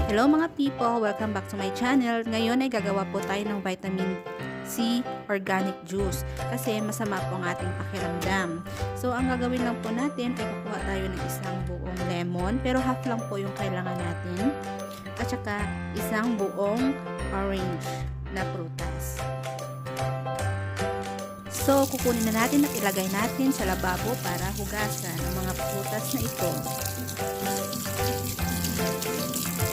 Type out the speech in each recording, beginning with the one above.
Hello mga people! Welcome back to my channel. Ngayon ay gagawa po tayo ng vitamin C organic juice kasi masama po ang ating pakiramdam. So ang gagawin lang po natin ay kukuha tayo ng isang buong lemon pero half lang po yung kailangan natin at saka isang buong orange na prutas. So kukunin na natin at ilagay natin sa lababo para hugasan ang mga prutas na ito.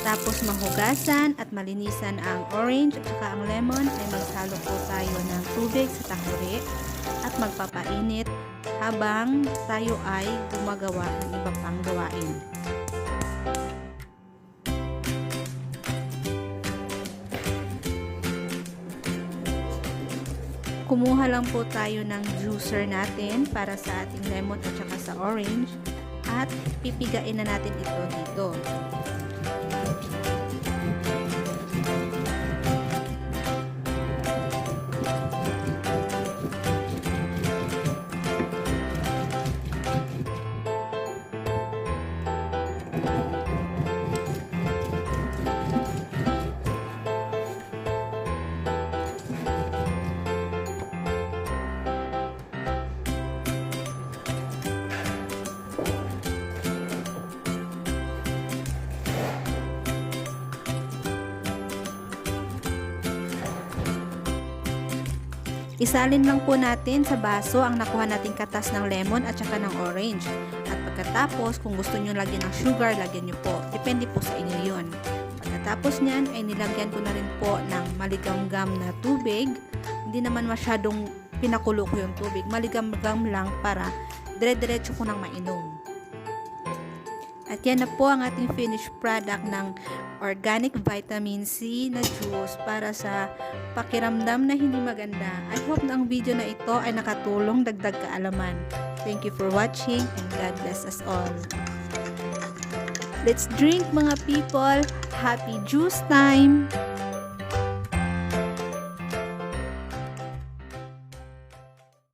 Tapos mahugasan at malinisan ang orange at saka ang lemon ay magsalo po tayo ng tubig sa takuri at magpapainit habang tayo ay gumagawa ng iba pang gawain. Kumuha lang po tayo ng juicer natin para sa ating lemon at saka sa orange at pipigain na natin ito dito. Isalin lang po natin sa baso ang nakuha nating katas ng lemon at saka ng orange. At pagkatapos, kung gusto nyo lagyan ng sugar, lagyan nyo po. Depende po sa inyo yun. Pagkatapos nyan, ay nilagyan ko na rin po ng maligamgam na tubig. Hindi naman masyadong pinakulo ko yung tubig. Maligamgam lang para dire-diretso ko nang mainom. At yan na po ang ating finished product ng organic vitamin C na juice para sa pakiramdam na hindi maganda. I hope na ang video na ito ay nakatulong dagdag kaalaman. Thank you for watching and God bless us all. Let's drink mga people. Happy juice time!